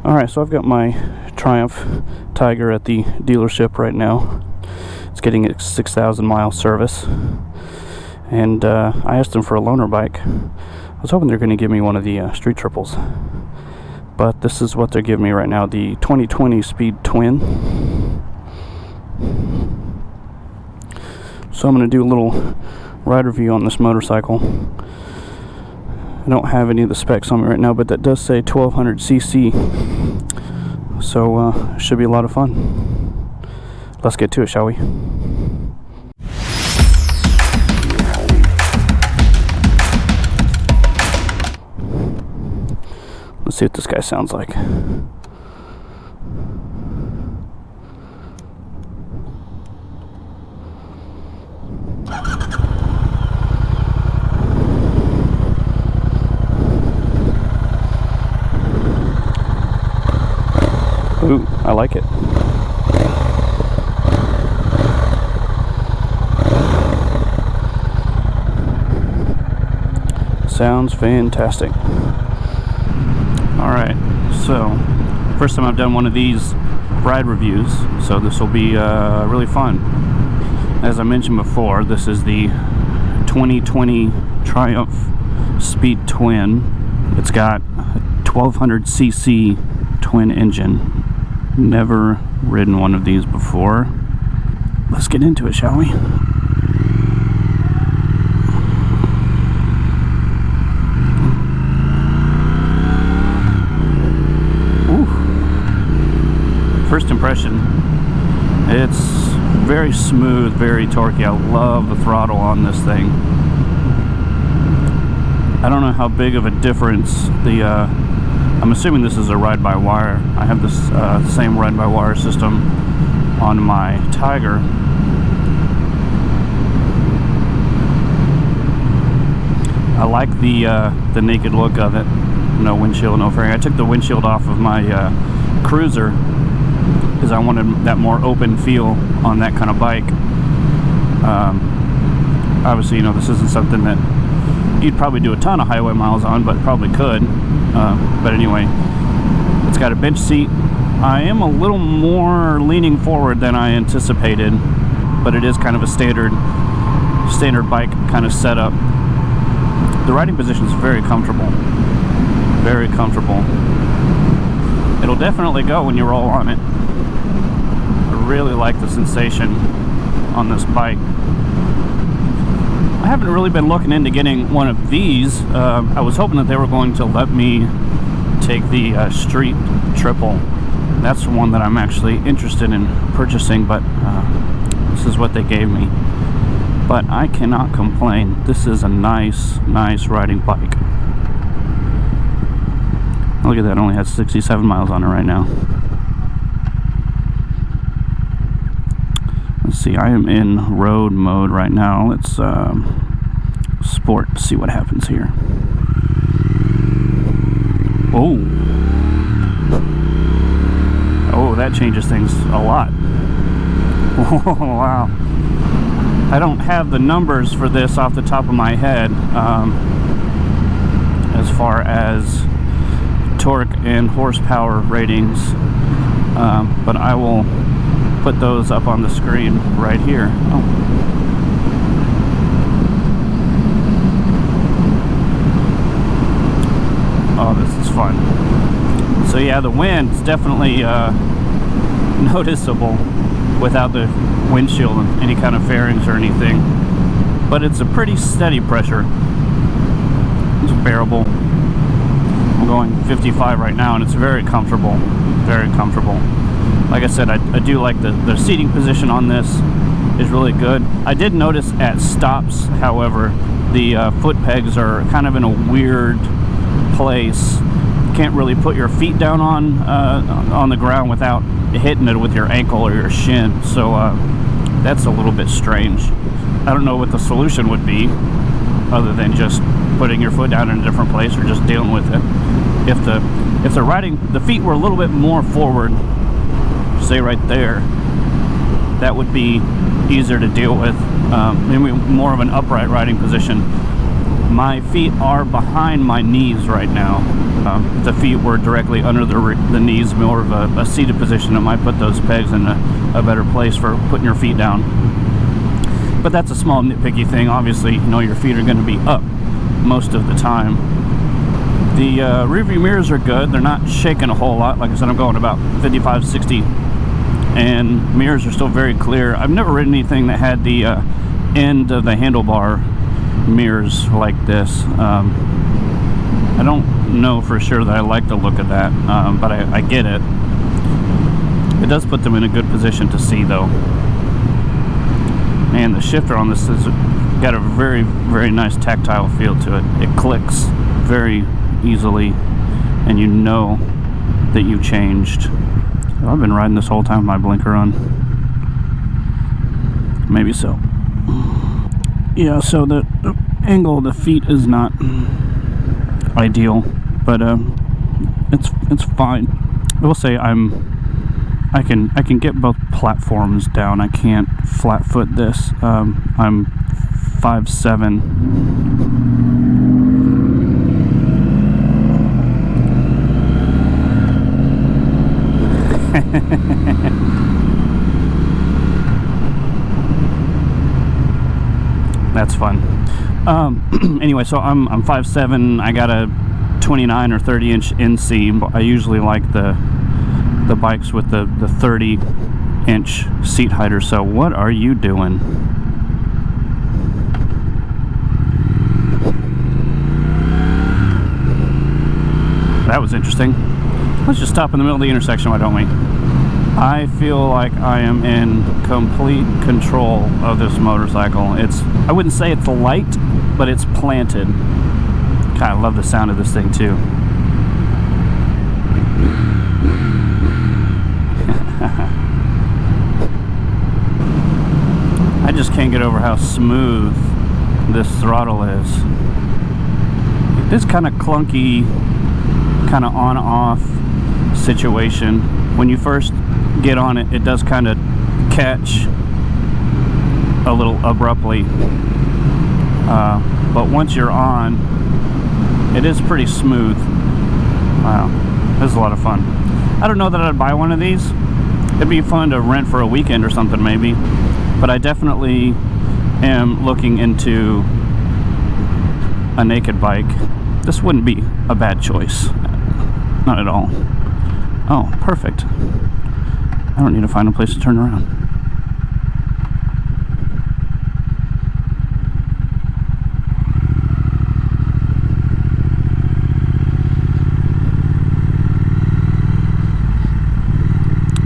Alright, so I've got my Triumph Tiger at the dealership right now. It's getting its 6,000 mile service. And I asked them for a loaner bike. I was hoping they're going to give me one of the street triples. But this is what they're giving me right now, the 2020 Speed Twin. So I'm going to do a little ride review on this motorcycle. I don't have any of the specs on me right now, but that does say 1200 cc. So should be a lot of fun. Let's get to it, shall we? Let's see what this guy sounds like. Ooh, I like it. Sounds fantastic. Alright, so first time I've done one of these ride reviews, so this will be really fun. As I mentioned before, this is the 2020 Triumph Speed Twin. It's got a 1200 cc twin engine. Never ridden one of these before. Let's get into it, shall we? Ooh. First impression, it's very smooth, very torquey. I love the throttle on this thing. I don't know how big of a difference I'm assuming this is a ride-by-wire. I have this same ride-by-wire system on my Tiger. I like the naked look of it. No windshield, no fairing. I took the windshield off of my Cruiser because I wanted that more open feel on that kind of bike. Obviously, you know, this isn't something that you'd probably do a ton of highway miles on, but probably could. But anyway, it's got a bench seat. I am a little more leaning forward than I anticipated, but it is kind of a standard bike kind of setup. The riding position is very comfortable. Very comfortable. It'll definitely go when you roll on it. I really like the sensation on this bike. I haven't really been looking into getting one of these. I was hoping that they were going to let me take the street triple. That's the one that I'm actually interested in purchasing, but this is what they gave me. But I cannot complain. This is a nice riding bike. Look at that, it only has 67 miles on it right now. Let's see, I am in road mode right now. Let's sport, see what happens here. Oh, that changes things a lot. Oh, wow. I don't have the numbers for this off the top of my head as far as torque and horsepower ratings, but I will put those up on the screen right here. Oh, this is fun. So yeah, the wind's definitely noticeable without the windshield and any kind of fairings or anything, but it's a pretty steady pressure. It's bearable. I'm going 55 right now, and it's very comfortable. Very comfortable. Like I said, I do like the seating position on this is really good. I did notice at stops, however, the foot pegs are kind of in a weird place. You can't really put your feet down on the ground without hitting it with your ankle or your shin. So that's a little bit strange. I don't know what the solution would be, other than just putting your foot down in a different place or just dealing with it. If the feet were a little bit more forward, say right there, that would be easier to deal with. Maybe more of an upright riding position. My feet are behind my knees right now, If the feet were directly under the knees, more of a seated position, it might put those pegs in a better place for putting your feet down. But that's a small nitpicky thing. Obviously, you know, your feet are going to be up most of the time. The rear view mirrors are good. They're not shaking a whole lot. Like I said, I'm going about 55, 60, and mirrors are still very clear. I've never ridden anything that had the end of the handlebar mirrors like this. I don't know for sure that I like the look of that, but I get it. It does put them in a good position to see, though. And the shifter on this has got a very, very nice tactile feel to it. It clicks very easily, and you know that you changed. I've been riding this whole time with my blinker on. Maybe so. Yeah, so the angle of the feet is not ideal, but it's fine. I will say I can get both platforms down. I can't flat foot this. I'm 5'7". That's fun. Anyway, so I'm 5'7". I got a 29 or 30 inch inseam. I usually like the bikes with the 30 inch seat height or so. What are you doing? That was interesting. Let's just stop in the middle of the intersection, why don't we? I feel like I am in complete control of this motorcycle. I wouldn't say it's light, but it's planted. God, I love the sound of this thing too. I just can't get over how smooth this throttle is. This kind of clunky, kind of on-off situation. When you first get on it, it does kind of catch a little abruptly. But once you're on, it is pretty smooth. Wow, this is a lot of fun. I don't know that I'd buy one of these. It'd be fun to rent for a weekend or something maybe. But I definitely am looking into a naked bike. This wouldn't be a bad choice. Not at all. Oh, perfect. I don't need to find a place to turn around.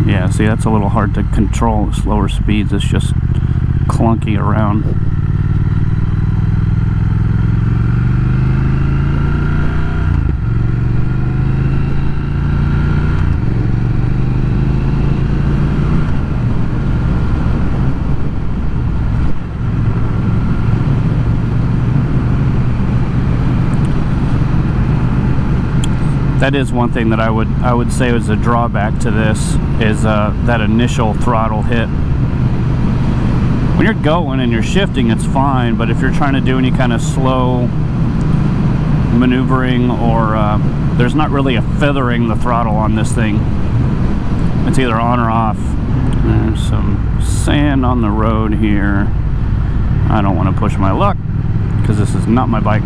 Yeah, see, that's a little hard to control at slower speeds. It's just clunky around. That is one thing that I would say was a drawback to this, is that initial throttle hit. When you're going and you're shifting, it's fine, but if you're trying to do any kind of slow maneuvering, or there's not really a feathering the throttle on this thing. It's either on or off. There's some sand on the road here. I don't want to push my luck, because this is not my bike.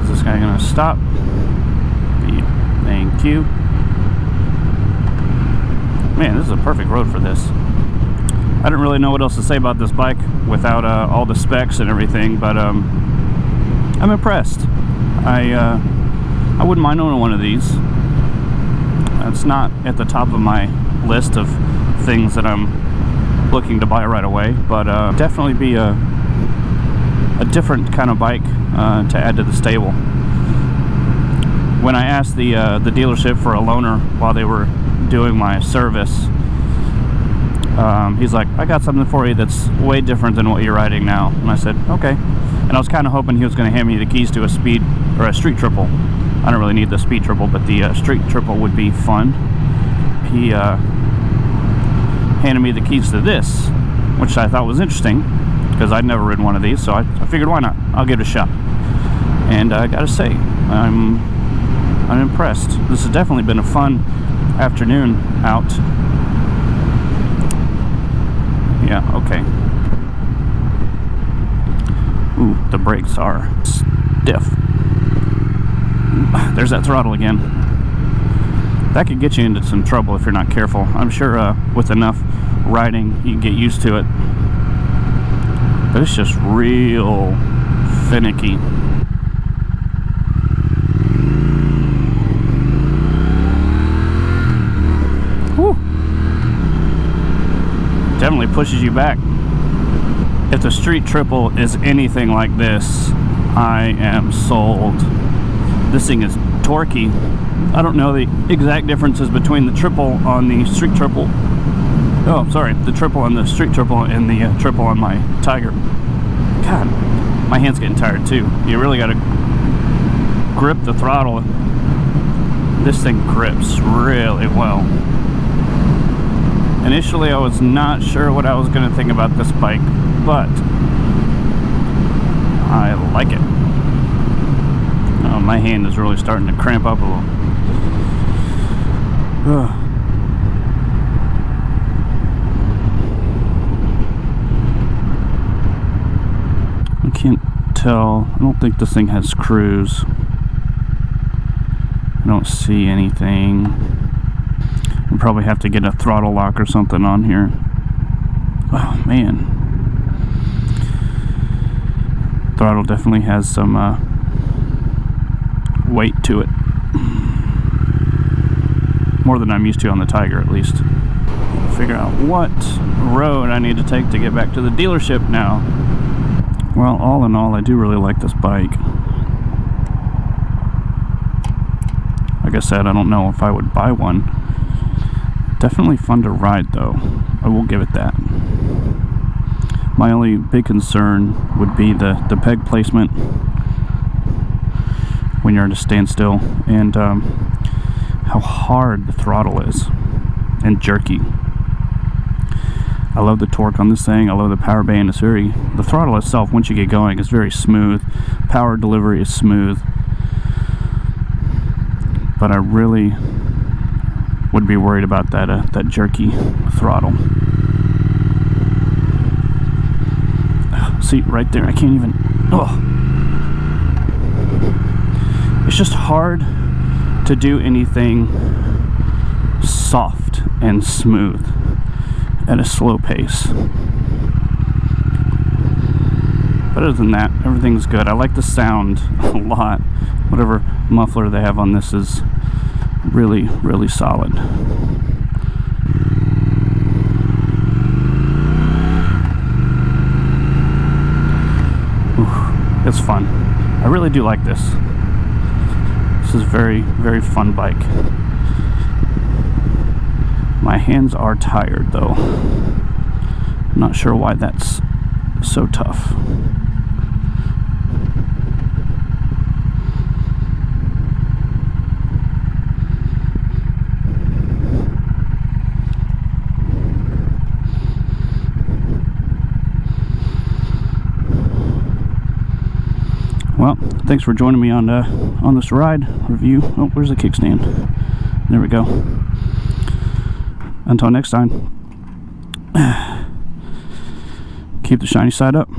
Is this guy gonna stop? Yeah, thank you. Man, this is a perfect road for this. I don't really know what else to say about this bike without all the specs and everything, but I'm impressed. I wouldn't mind owning one of these. It's not at the top of my list of things that I'm looking to buy right away, but definitely be a different kind of bike to add to the stable. When I asked the dealership for a loaner while they were doing my service, he's like, I got something for you that's way different than what you're riding now. And I said, okay. And I was kind of hoping he was going to hand me the keys to a speed or a street triple. I don't really need the speed triple, but the street triple would be fun. He handed me the keys to this, which I thought was interesting because I'd never ridden one of these, so I figured, why not? I'll give it a shot. And I gotta say, I'm impressed. This has definitely been a fun afternoon out. Yeah, okay. Ooh, the brakes are stiff. There's that throttle again. That could get you into some trouble if you're not careful. I'm sure with enough riding you can get used to it. But it's just real finicky. Whew. Definitely pushes you back. If the street triple is anything like this, I am sold. This thing is torquey. I don't know the exact differences between the triple on the street triple. Oh, sorry, the triple on the street triple and the triple on my Tiger. God, my hand's getting tired too. You really got to grip the throttle. This thing grips really well. Initially, I was not sure what I was going to think about this bike, but I like it. Oh, my hand is really starting to cramp up a little. Ugh. I can't tell. I don't think this thing has cruise. I don't see anything. We'll probably have to get a throttle lock or something on here. Oh man. Throttle definitely has some weight to it. More than I'm used to on the Tiger, at least. Figure out what road I need to take to get back to the dealership now. Well, all in all, I do really like this bike. Like I said, I don't know if I would buy one. Definitely fun to ride, though. I will give it that. My only big concern would be the peg placement when you're at a standstill, and how hard the throttle is and jerky. I love the torque on this thing. I love the power band. It's the throttle itself, once you get going, is very smooth. Power delivery is smooth. But I really would be worried about that jerky throttle. See, right there, I can't even. Oh, it's just hard to do anything soft and smooth at a slow pace. But other than that, everything's good. I like the sound a lot. Whatever muffler they have on this is really, really solid. Ooh, it's fun. I really do like this. This is a very, very fun bike. My hands are tired though. I'm not sure why that's so tough. Well, thanks for joining me on this ride review. Oh, where's the kickstand? There we go. Until next time, keep the shiny side up.